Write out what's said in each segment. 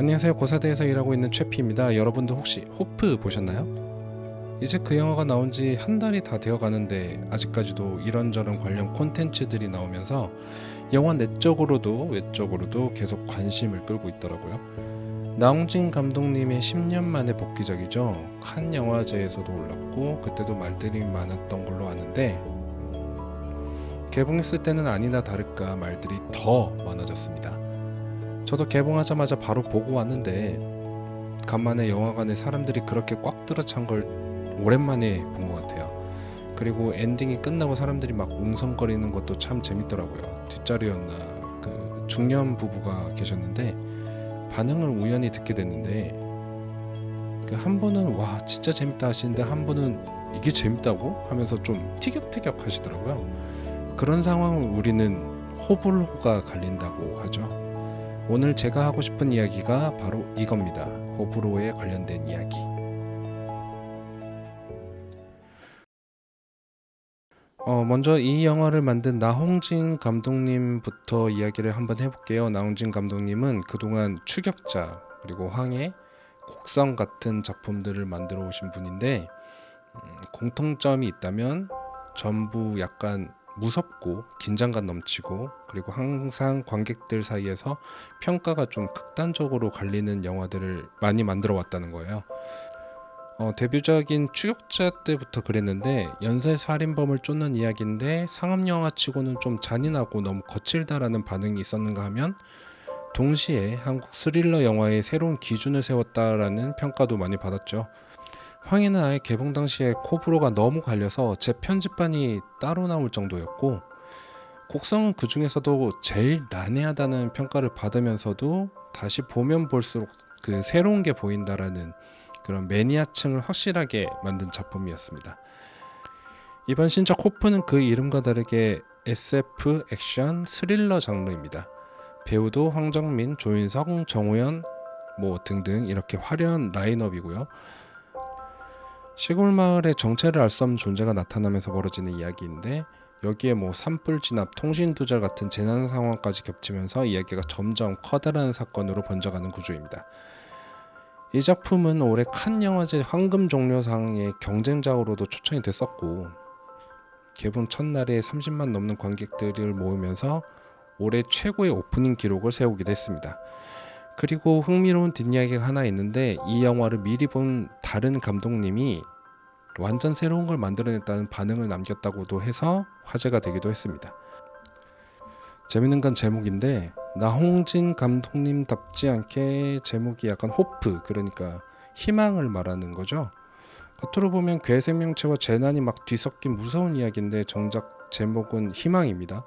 안녕하세요. 고사대에서 일하고 있는 최피입니다. 여러분도 혹시 호프 보셨나요? 이제 그 영화가 나온 지 한 달이 다 되어 가는데 아직까지도 이런저런 관련 콘텐츠들이 나오면서 영화 내적으로도 외적으로도 계속 관심을 끌고 있더라고요. 나홍진 감독님의 10년 만에 복귀작이죠. 칸 영화제에서도 올랐고 그때도 말들이 많았던 걸로 아는데 개봉했을 때는 아니나 다를까 말들이 더 많아졌습니다. 저도 개봉하자마자 바로 보고 왔는데 간만에 영화관에 사람들이 그렇게 꽉 들어찬 걸 오랜만에 본 것 같아요. 그리고 엔딩이 끝나고 사람들이 막 웅성거리는 것도 참 재밌더라고요. 뒷자리였나 그 중년 부부가 계셨는데 반응을 우연히 듣게 됐는데 그 한 분은 와 진짜 재밌다 하시는데 한 분은 이게 재밌다고 하면서 좀 티격태격 하시더라고요. 그런 상황을 우리는 호불호가 갈린다고 하죠. 오늘 제가 하고 싶은 이야기가 바로 이겁니다. 호불호에 관련된 이야기. 먼저 이 영화를 만든 나홍진 감독님부터 이야기를 한번 해볼게요. 나홍진 감독님은 그동안 추격자 그리고 황해, 곡성 같은 작품들을 만들어 오신 분인데 공통점이 있다면 전부 약간 무섭고 긴장감 넘치고 그리고 항상 관객들 사이에서 평가가 좀 극단적으로 갈리는 영화들을 많이 만들어 왔다는 거예요. 데뷔작인 추격자 때부터 그랬는데 연쇄살인범을 쫓는 이야기인데 상업영화치고는 좀 잔인하고 너무 거칠다라는 반응이 있었는가 하면 동시에 한국 스릴러 영화의 새로운 기준을 세웠다라는 평가도 많이 받았죠. 황해는 아예 개봉 당시에 호불호가 너무 갈려서 재편집반이 따로 나올 정도였고 곡성은 그 중에서도 제일 난해하다는 평가를 받으면서도 다시 보면 볼수록 그 새로운 게 보인다라는 그런 매니아층을 확실하게 만든 작품이었습니다. 이번 신작 호프는 그 이름과 다르게 SF, 액션, 스릴러 장르입니다. 배우도 황정민, 조인성, 정우현 등등 이렇게 화려한 라인업이고요. 시골 마을에 정체를 알 수 없는 존재가 나타나면서 벌어지는 이야기인데 여기에 산불 진압, 통신 두절 같은 재난 상황까지 겹치면서 이야기가 점점 커다란 사건으로 번져가는 구조입니다. 이 작품은 올해 칸 영화제 황금 종려상의 경쟁작으로도 초청이 됐었고 개봉 첫날에 30만 넘는 관객들을 모으면서 올해 최고의 오프닝 기록을 세우기도 했습니다. 그리고 흥미로운 뒷이야기가 하나 있는데 이 영화를 미리 본 다른 감독님이 완전 새로운 걸 만들어냈다는 반응을 남겼다고도 해서 화제가 되기도 했습니다. 재밌는 건 제목인데 나홍진 감독님답지 않게 제목이 약간 호프, 그러니까 희망을 말하는 거죠. 겉으로 보면 괴생명체와 재난이 막 뒤섞인 무서운 이야기인데 정작 제목은 희망입니다.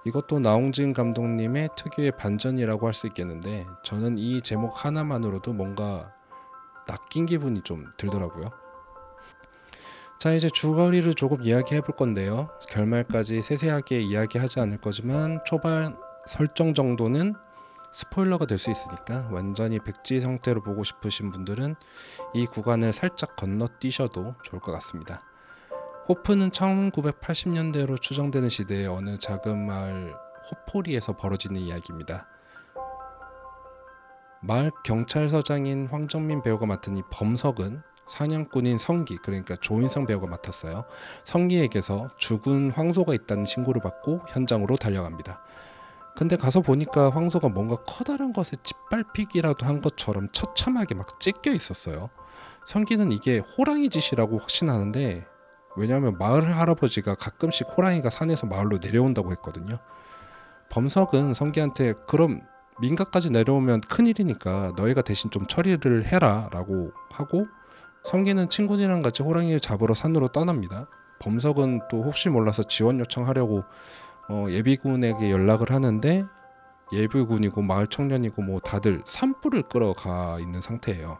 이것도 나홍진 감독님의 특유의 반전이라고 할 수 있겠는데 저는 이 제목 하나만으로도 뭔가 낚인 기분이 좀 들더라고요. 자, 이제 줄거리를 조금 이야기해 볼 건데요. 결말까지 세세하게 이야기하지 않을 거지만 초반 설정 정도는 스포일러가 될 수 있으니까 완전히 백지 상태로 보고 싶으신 분들은 이 구간을 살짝 건너뛰셔도 좋을 것 같습니다. 호프는 1980년대로 추정되는 시대의 어느 작은 마을 호포리에서 벌어지는 이야기입니다. 마을 경찰서장인 황정민 배우가 맡은 이 범석은 사냥꾼인 성기, 그러니까 조인성 배우가 맡았어요. 성기에게서 죽은 황소가 있다는 신고를 받고 현장으로 달려갑니다. 근데 가서 보니까 황소가 뭔가 커다란 것에 짓밟히기라도 한 것처럼 처참하게 막 찢겨 있었어요. 성기는 이게 호랑이 짓이라고 확신하는데 왜냐하면 마을 할아버지가 가끔씩 호랑이가 산에서 마을로 내려온다고 했거든요. 범석은 성기한테 그럼 민가까지 내려오면 큰일이니까 너희가 대신 좀 처리를 해라 라고 하고 성기는 친구들이랑 같이 호랑이를 잡으러 산으로 떠납니다. 범석은 또 혹시 몰라서 지원 요청하려고 예비군에게 연락을 하는데 예비군이고 마을 청년이고 다들 산불을 끌어가 있는 상태예요.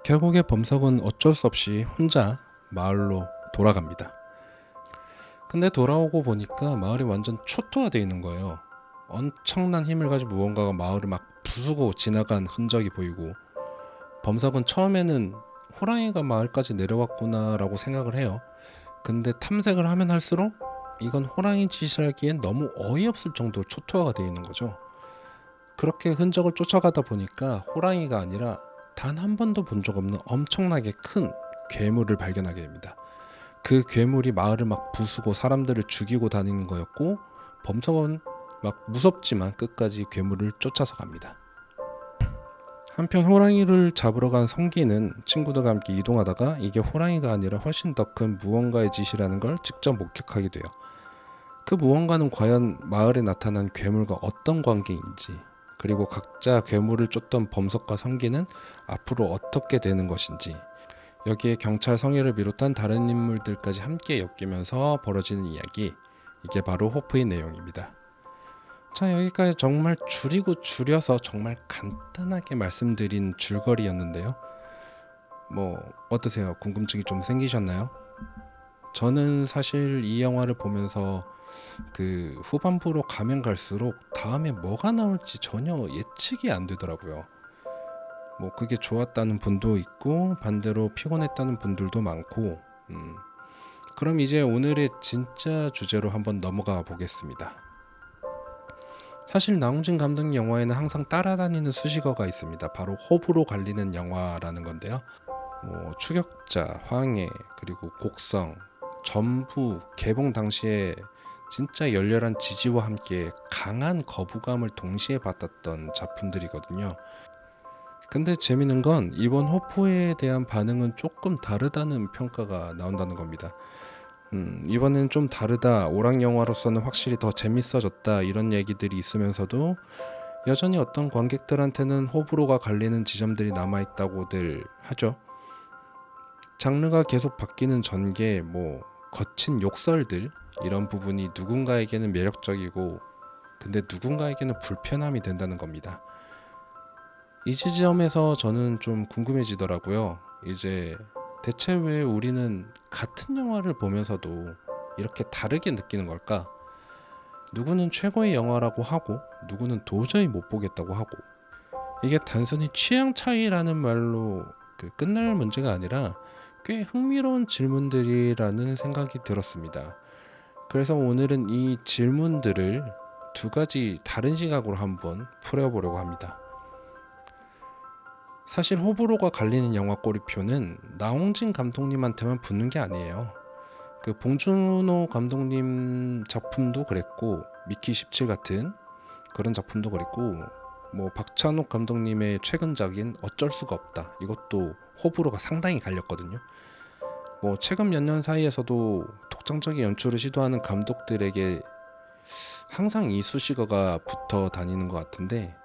결국에 범석은 어쩔 수 없이 혼자 마을로 돌아갑니다. 근데 돌아오고 보니까 마을이 완전 초토화되어 있는 거예요. 엄청난 힘을 가진 무언가가 마을을 막 부수고 지나간 흔적이 보이고 범석은 처음에는 호랑이가 마을까지 내려왔구나 라고 생각을 해요. 근데 탐색을 하면 할수록 이건 호랑이 짓이라기엔 너무 어이없을 정도로 초토화가 되어 있는 거죠. 그렇게 흔적을 쫓아가다 보니까 호랑이가 아니라 단 한 번도 본 적 없는 엄청나게 큰 괴물을 발견하게 됩니다. 그 괴물이 마을을 막 부수고 사람들을 죽이고 다니는 거였고, 범석은 막 무섭지만 끝까지 괴물을 쫓아서 갑니다. 한편 호랑이를 잡으러 간 성기는 친구들과 함께 이동하다가 이게 호랑이가 아니라 훨씬 더 큰 무언가의 짓이라는 걸 직접 목격하게 돼요. 그 무언가는 과연 마을에 나타난 괴물과 어떤 관계인지, 그리고 각자 괴물을 쫓던 범석과 성기는 앞으로 어떻게 되는 것인지, 여기에 경찰 성희를 비롯한 다른 인물들까지 함께 엮이면서 벌어지는 이야기, 이게 바로 호프의 내용입니다. 자, 여기까지 정말 줄이고 줄여서 정말 간단하게 말씀드린 줄거리였는데요. 뭐 어떠세요? 궁금증이 좀 생기셨나요? 저는 사실 이 영화를 보면서 그 후반부로 가면 갈수록 다음에 뭐가 나올지 전혀 예측이 안 되더라고요. 뭐 그게 좋았다는 분도 있고 반대로 피곤했다는 분들도 많고, 그럼 이제 오늘의 진짜 주제로 한번 넘어가 보겠습니다. 사실 나홍진 감독 영화에는 항상 따라다니는 수식어가 있습니다. 바로 호불호 갈리는 영화라는 건데요. 뭐 추격자, 황해, 그리고 곡성 전부 개봉 당시에 진짜 열렬한 지지와 함께 강한 거부감을 동시에 받았던 작품들이거든요. 근데 재밌는 건 이번 호프에 대한 반응은 조금 다르다는 평가가 나온다는 겁니다. 이번엔 좀 다르다, 오락영화로서는 확실히 더 재밌어졌다, 이런 얘기들이 있으면서도 여전히 어떤 관객들한테는 호불호가 갈리는 지점들이 남아있다고들 하죠. 장르가 계속 바뀌는 전개, 뭐 거친 욕설들, 이런 부분이 누군가에게는 매력적이고 근데 누군가에게는 불편함이 된다는 겁니다. 이 지점에서 저는 좀 궁금해지더라고요. 이제 대체 왜 우리는 같은 영화를 보면서도 이렇게 다르게 느끼는 걸까? 누구는 최고의 영화라고 하고 누구는 도저히 못 보겠다고 하고, 이게 단순히 취향 차이라는 말로 끝날 문제가 아니라 꽤 흥미로운 질문들이라는 생각이 들었습니다. 그래서 오늘은 이 질문들을 두 가지 다른 시각으로 한번 풀어보려고 합니다. 사실 호불호가 갈리는 영화 꼬리표는 나홍진 감독님한테만 붙는 게 아니에요. 그 봉준호 감독님 작품도 그랬고, 미키 17 같은 그런 작품도 그랬고, 뭐 박찬욱 감독님의 최근작인 어쩔 수가 없다, 이것도 호불호가 상당히 갈렸거든요. 뭐 최근 몇 년 사이에서도 독창적인 연출을 시도하는 감독들에게 항상 이 수식어가 붙어 다니는 것 같은데,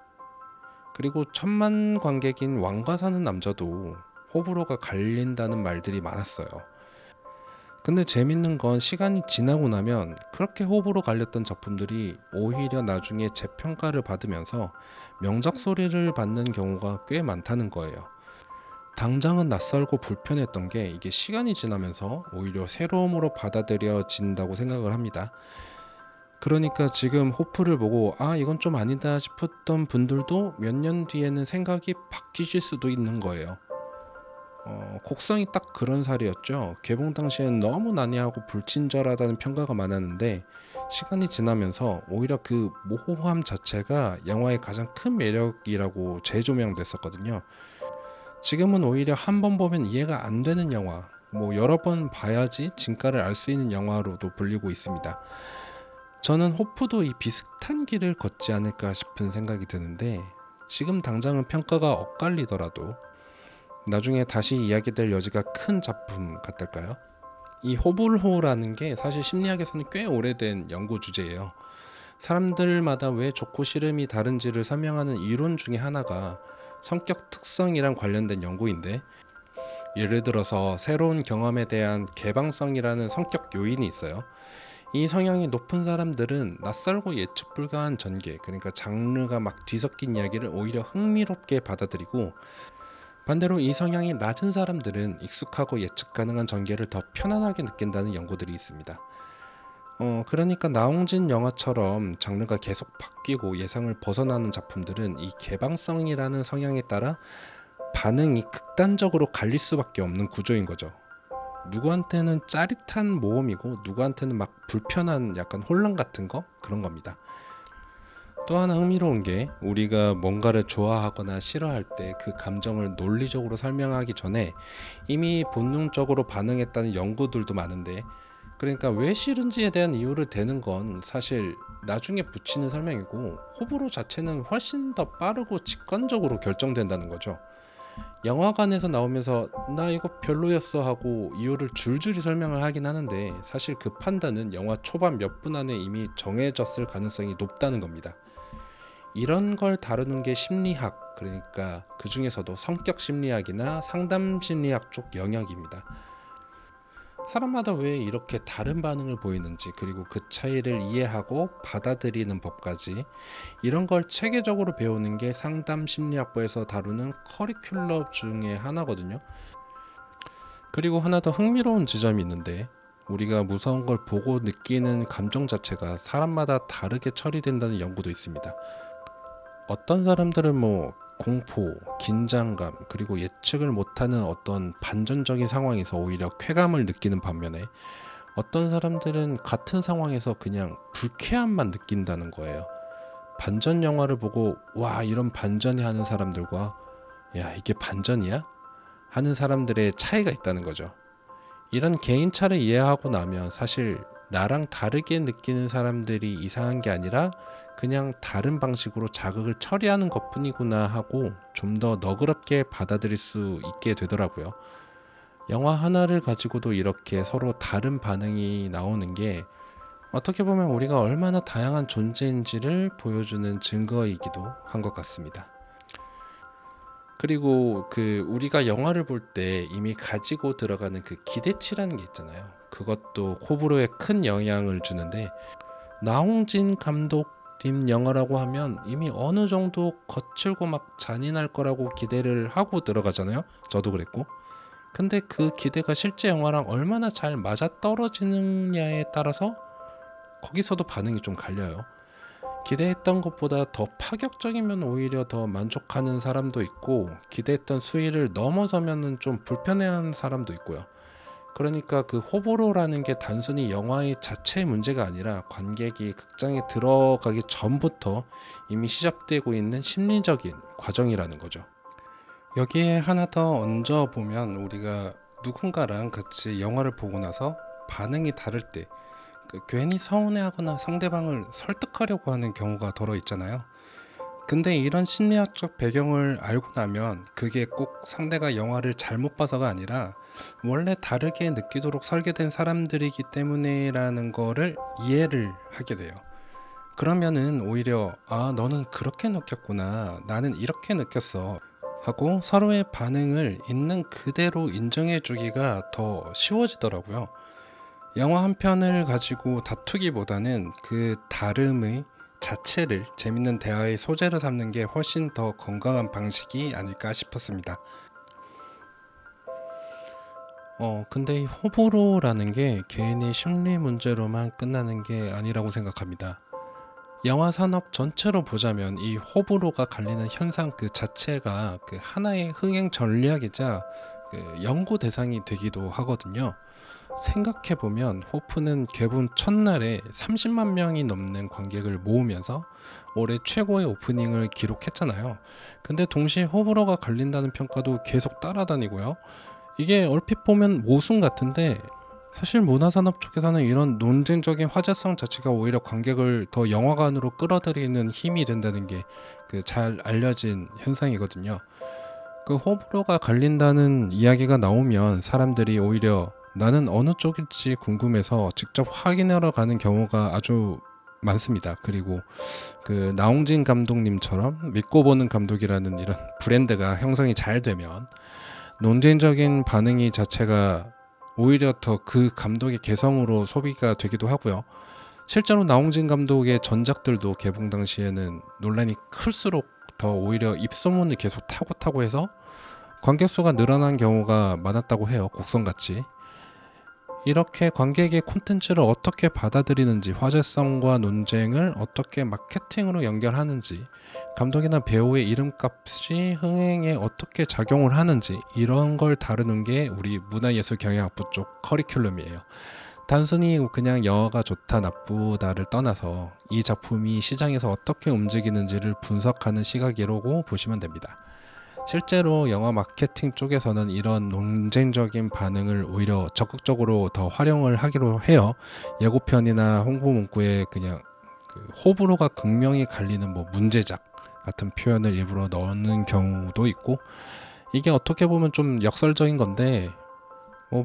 그리고 천만 관객인 왕과 사는 남자도 호불호가 갈린다는 말들이 많았어요. 근데 재밌는 건 시간이 지나고 나면 그렇게 호불호 갈렸던 작품들이 오히려 나중에 재평가를 받으면서 명작 소리를 받는 경우가 꽤 많다는 거예요. 당장은 낯설고 불편했던 게 이게 시간이 지나면서 오히려 새로움으로 받아들여진다고 생각을 합니다. 그러니까 지금 호프를 보고 이건 좀 아니다 싶었던 분들도 몇 년 뒤에는 생각이 바뀌실 수도 있는 거예요. 곡성이 딱 그런 사례였죠. 개봉 당시엔 너무 난해하고 불친절하다는 평가가 많았는데 시간이 지나면서 오히려 그 모호함 자체가 영화의 가장 큰 매력이라고 재조명됐었거든요. 지금은 오히려 한 번 보면 이해가 안 되는 영화, 뭐 여러 번 봐야지 진가를 알 수 있는 영화로도 불리고 있습니다. 저는 호프도 이 비슷한 길을 걷지 않을까 싶은 생각이 드는데, 지금 당장은 평가가 엇갈리더라도 나중에 다시 이야기될 여지가 큰 작품 같달까요? 이 호불호라는 게 사실 심리학에서는 꽤 오래된 연구 주제예요. 사람들마다 왜 좋고 싫음이 다른지를 설명하는 이론 중에 하나가 성격 특성이랑 관련된 연구인데, 예를 들어서 새로운 경험에 대한 개방성이라는 성격 요인이 있어요. 이 성향이 높은 사람들은 낯설고 예측 불가한 전개, 그러니까 장르가 막 뒤섞인 이야기를 오히려 흥미롭게 받아들이고, 반대로 이 성향이 낮은 사람들은 익숙하고 예측 가능한 전개를 더 편안하게 느낀다는 연구들이 있습니다. 그러니까 나홍진 영화처럼 장르가 계속 바뀌고 예상을 벗어나는 작품들은 이 개방성이라는 성향에 따라 반응이 극단적으로 갈릴 수밖에 없는 구조인 거죠. 누구한테는 짜릿한 모험이고 누구한테는 막 불편한 약간 혼란 같은 거, 그런 겁니다. 또 하나 흥미로운 게 우리가 뭔가를 좋아하거나 싫어할 때 그 감정을 논리적으로 설명하기 전에 이미 본능적으로 반응했다는 연구들도 많은데, 그러니까 왜 싫은지에 대한 이유를 대는 건 사실 나중에 붙이는 설명이고, 호불호 자체는 훨씬 더 빠르고 직관적으로 결정된다는 거죠. 영화관에서 나오면서 나 이거 별로였어 하고 이유를 줄줄이 설명을 하긴 하는데, 사실 그 판단은 영화 초반 몇 분 안에 이미 정해졌을 가능성이 높다는 겁니다. 이런 걸 다루는 게 심리학, 그러니까 그 중에서도 성격 심리학이나 상담 심리학 쪽 영역입니다. 사람마다 왜 이렇게 다른 반응을 보이는지, 그리고 그 차이를 이해하고 받아들이는 법까지, 이런 걸 체계적으로 배우는 게 상담 심리학부에서 다루는 커리큘럼 중에 하나거든요. 그리고 하나 더 흥미로운 지점이 있는데, 우리가 무서운 걸 보고 느끼는 감정 자체가 사람마다 다르게 처리된다는 연구도 있습니다. 어떤 사람들은 공포, 긴장감, 그리고 예측을 못하는 어떤 반전적인 상황에서 오히려 쾌감을 느끼는 반면에, 어떤 사람들은 같은 상황에서 그냥 불쾌함만 느낀다는 거예요. 반전 영화를 보고 와 이런 반전이 하는 사람들과 야 이게 반전이야? 하는 사람들의 차이가 있다는 거죠. 이런 개인차를 이해하고 나면 사실 나랑 다르게 느끼는 사람들이 이상한 게 아니라 그냥 다른 방식으로 자극을 처리하는 것뿐이구나 하고 좀 더 너그럽게 받아들일 수 있게 되더라고요. 영화 하나를 가지고도 이렇게 서로 다른 반응이 나오는 게 어떻게 보면 우리가 얼마나 다양한 존재인지를 보여주는 증거이기도 한 것 같습니다. 그리고 우리가 영화를 볼 때 이미 가지고 들어가는 그 기대치라는 게 있잖아요. 그것도 호불호에 큰 영향을 주는데, 나홍진 감독님 영화라고 하면 이미 어느 정도 거칠고 막 잔인할 거라고 기대를 하고 들어가잖아요. 저도 그랬고. 근데 그 기대가 실제 영화랑 얼마나 잘 맞아떨어지느냐에 따라서 거기서도 반응이 좀 갈려요. 기대했던 것보다 더 파격적이면 오히려 더 만족하는 사람도 있고, 기대했던 수위를 넘어서면 좀 불편해하는 사람도 있고요. 그러니까 그 호불호라는 게 단순히 영화의 자체의 문제가 아니라 관객이 극장에 들어가기 전부터 이미 시작되고 있는 심리적인 과정이라는 거죠. 여기에 하나 더 얹어보면, 우리가 누군가랑 같이 영화를 보고 나서 반응이 다를 때 괜히 서운해하거나 상대방을 설득하려고 하는 경우가 더러 있잖아요. 근데 이런 심리학적 배경을 알고 나면 그게 꼭 상대가 영화를 잘못 봐서가 아니라 원래 다르게 느끼도록 설계된 사람들이기 때문에라는 거를 이해를 하게 돼요. 그러면은 오히려 너는 그렇게 느꼈구나, 나는 이렇게 느꼈어 하고 서로의 반응을 있는 그대로 인정해 주기가 더 쉬워지더라고요. 영화 한 편을 가지고 다투기보다는 그 다름의 자체를 재밌는 대화의 소재로 삼는 게 훨씬 더 건강한 방식이 아닐까 싶었습니다. 근데 이 호불호라는 게 개인의 심리 문제로만 끝나는 게 아니라고 생각합니다. 영화 산업 전체로 보자면 이 호불호가 갈리는 현상 그 자체가 하나의 흥행 전략이자 연구 대상이 되기도 하거든요. 생각해보면 호프는 개봉 첫날에 30만 명이 넘는 관객을 모으면서 올해 최고의 오프닝을 기록했잖아요. 근데 동시에 호불호가 갈린다는 평가도 계속 따라다니고요. 이게 얼핏 보면 모순 같은데, 사실 문화산업 쪽에서는 이런 논쟁적인 화제성 자체가 오히려 관객을 더 영화관으로 끌어들이는 힘이 된다는 게 잘 알려진 현상이거든요. 호불호가 갈린다는 이야기가 나오면 사람들이 오히려 나는 어느 쪽일지 궁금해서 직접 확인하러 가는 경우가 아주 많습니다. 그리고 나홍진 감독님처럼 믿고 보는 감독이라는 이런 브랜드가 형성이 잘 되면 논쟁적인 반응이 자체가 오히려 더 그 감독의 개성으로 소비가 되기도 하고요. 실제로 나홍진 감독의 전작들도 개봉 당시에는 논란이 클수록 더 오히려 입소문을 계속 타고 해서 관객 수가 늘어난 경우가 많았다고 해요. 곡선같이. 이렇게 관객의 콘텐츠를 어떻게 받아들이는지, 화제성과 논쟁을 어떻게 마케팅으로 연결하는지, 감독이나 배우의 이름값이 흥행에 어떻게 작용을 하는지, 이런 걸 다루는 게 우리 문화예술경영학부 쪽 커리큘럼이에요. 단순히 그냥 영화가 좋다 나쁘다를 떠나서 이 작품이 시장에서 어떻게 움직이는지를 분석하는 시각이라고 보시면 됩니다. 실제로 영화 마케팅 쪽에서는 이런 논쟁적인 반응을 오히려 적극적으로 더 활용을 하기로 해요. 예고편이나 홍보 문구에 그냥 호불호가 극명히 갈리는 문제작 같은 표현을 일부러 넣는 경우도 있고, 이게 어떻게 보면 좀 역설적인 건데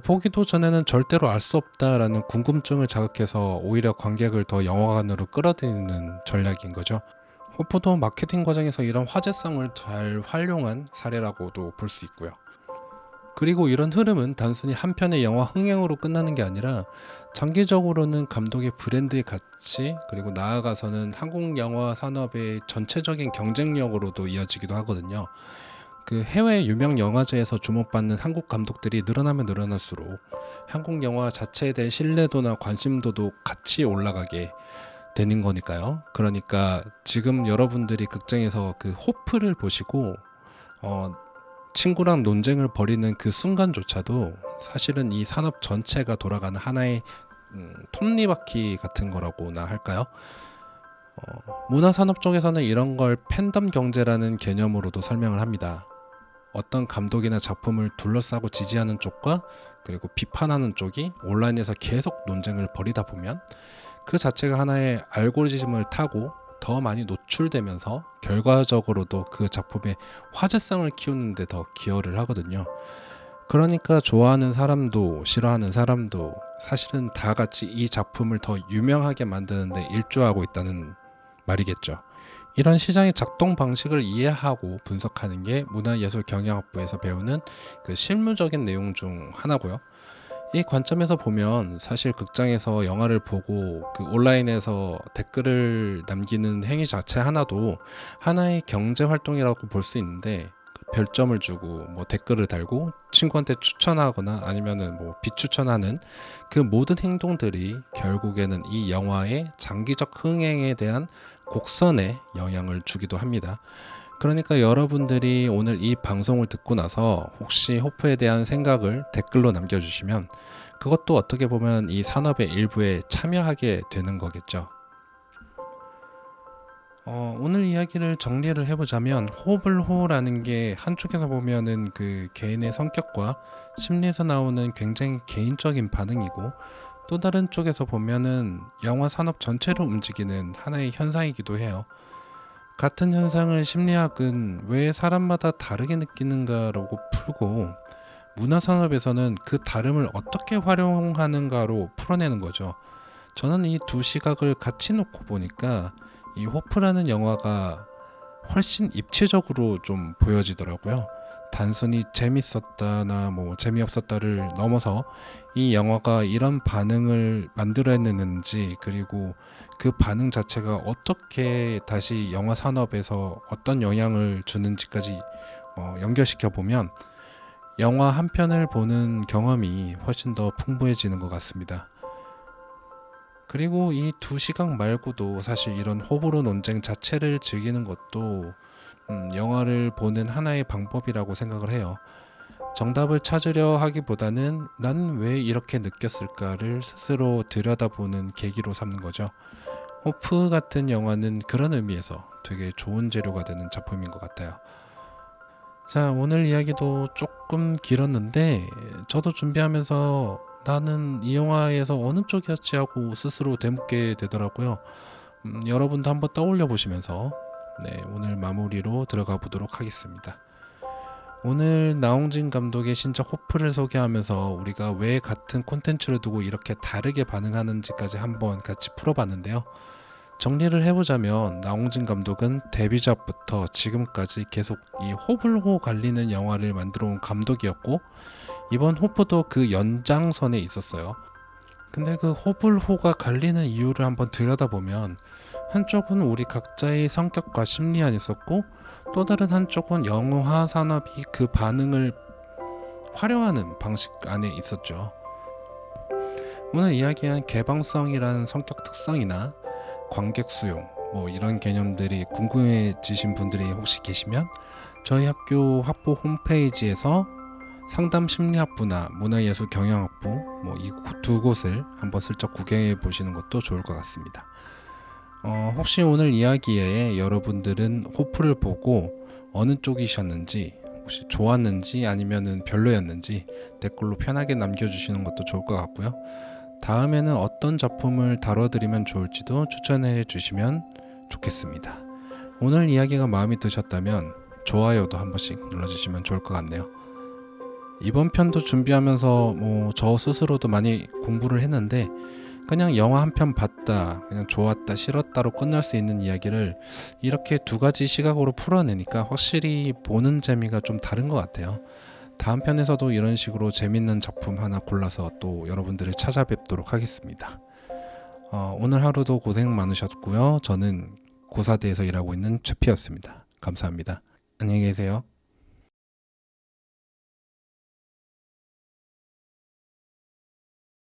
보기도 전에는 절대로 알 수 없다라는 궁금증을 자극해서 오히려 관객을 더 영화관으로 끌어들이는 전략인 거죠. 호프도 마케팅 과정에서 이런 화제성을 잘 활용한 사례라고도 볼 수 있고요. 그리고 이런 흐름은 단순히 한 편의 영화 흥행으로 끝나는 게 아니라 장기적으로는 감독의 브랜드의 가치, 그리고 나아가서는 한국 영화 산업의 전체적인 경쟁력으로도 이어지기도 하거든요. 해외 유명 영화제에서 주목받는 한국 감독들이 늘어나면 늘어날수록 한국 영화 자체에 대한 신뢰도나 관심도도 같이 올라가게 되는 거니까요. 그러니까 지금 여러분들이 극장에서 호프를 보시고 친구랑 논쟁을 벌이는 그 순간조차도 사실은 이 산업 전체가 돌아가는 하나의 톱니바퀴 같은 거라고나 할까요? 문화산업 쪽에서는 이런 걸 팬덤 경제라는 개념으로도 설명을 합니다. 어떤 감독이나 작품을 둘러싸고 지지하는 쪽과 그리고 비판하는 쪽이 온라인에서 계속 논쟁을 벌이다 보면 그 자체가 하나의 알고리즘을 타고 더 많이 노출되면서 결과적으로도 그 작품의 화제성을 키우는 데 더 기여를 하거든요. 그러니까 좋아하는 사람도 싫어하는 사람도 사실은 다 같이 이 작품을 더 유명하게 만드는 데 일조하고 있다는 말이겠죠. 이런 시장의 작동 방식을 이해하고 분석하는 게 문화예술경영학부에서 배우는 실무적인 내용 중 하나고요. 이 관점에서 보면 사실 극장에서 영화를 보고 온라인에서 댓글을 남기는 행위 자체 하나도 하나의 경제 활동이라고 볼 수 있는데, 별점을 주고 댓글을 달고 친구한테 추천하거나 아니면은 비추천하는 그 모든 행동들이 결국에는 이 영화의 장기적 흥행에 대한 곡선에 영향을 주기도 합니다. 그러니까 여러분들이 오늘 이 방송을 듣고 나서 혹시 호프에 대한 생각을 댓글로 남겨주시면 그것도 어떻게 보면 이 산업의 일부에 참여하게 되는 거겠죠. 오늘 이야기를 정리를 해보자면, 호불호라는 게 한쪽에서 보면은 개인의 성격과 심리에서 나오는 굉장히 개인적인 반응이고, 또 다른 쪽에서 보면은 영화 산업 전체를 움직이는 하나의 현상이기도 해요. 같은 현상을 심리학은 왜 사람마다 다르게 느끼는가라고 풀고, 문화산업에서는 그 다름을 어떻게 활용하는가로 풀어내는 거죠. 저는 이 두 시각을 같이 놓고 보니까 이 호프라는 영화가 훨씬 입체적으로 좀 보여지더라고요. 단순히 재밌었다나 재미없었다를 넘어서 이 영화가 이런 반응을 만들어냈는지, 그리고 그 반응 자체가 어떻게 다시 영화 산업에서 어떤 영향을 주는지까지 연결시켜 보면 영화 한 편을 보는 경험이 훨씬 더 풍부해지는 것 같습니다. 그리고 이 두 시각 말고도 사실 이런 호불호 논쟁 자체를 즐기는 것도 영화를 보는 하나의 방법이라고 생각을 해요. 정답을 찾으려 하기보다는 난 왜 이렇게 느꼈을까를 스스로 들여다보는 계기로 삼는 거죠. 호프 같은 영화는 그런 의미에서 되게 좋은 재료가 되는 작품인 것 같아요. 자, 오늘 이야기도 조금 길었는데 저도 준비하면서 나는 이 영화에서 어느 쪽이었지 하고 스스로 되묻게 되더라고요. 여러분도 한번 떠올려 보시면서 오늘 마무리로 들어가 보도록 하겠습니다. 오늘 나홍진 감독의 신작 호프를 소개하면서 우리가 왜 같은 콘텐츠를 두고 이렇게 다르게 반응하는지까지 한번 같이 풀어봤는데요. 정리를 해보자면 나홍진 감독은 데뷔작부터 지금까지 계속 이 호불호 갈리는 영화를 만들어 온 감독이었고, 이번 호프도 그 연장선에 있었어요. 근데 그 호불호가 갈리는 이유를 한번 들여다보면 한쪽은 우리 각자의 성격과 심리 안에 있었고, 또 다른 한쪽은 영화 산업이 그 반응을 활용하는 방식 안에 있었죠. 오늘 이야기한 개방성이라는 성격 특성이나 관객 수용 이런 개념들이 궁금해지신 분들이 혹시 계시면 저희 학교 학부 홈페이지에서 상담 심리학부나 문화예술 경영학부 이 두 곳을 한번 슬쩍 구경해 보시는 것도 좋을 것 같습니다. 혹시 오늘 이야기에 여러분들은 호프를 보고 어느 쪽이셨는지, 혹시 좋았는지 아니면은 별로였는지 댓글로 편하게 남겨주시는 것도 좋을 것 같고요. 다음에는 어떤 작품을 다뤄드리면 좋을지도 추천해 주시면 좋겠습니다. 오늘 이야기가 마음에 드셨다면 좋아요도 한 번씩 눌러주시면 좋을 것 같네요. 이번 편도 준비하면서 저 스스로도 많이 공부를 했는데 그냥 영화 한 편 봤다, 그냥 좋았다, 싫었다로 끝날 수 있는 이야기를 이렇게 두 가지 시각으로 풀어내니까 확실히 보는 재미가 좀 다른 것 같아요. 다음 편에서도 이런 식으로 재밌는 작품 하나 골라서 또 여러분들을 찾아뵙도록 하겠습니다. 오늘 하루도 고생 많으셨고요. 저는 고사대에서 일하고 있는 최피였습니다. 감사합니다. 안녕히 계세요.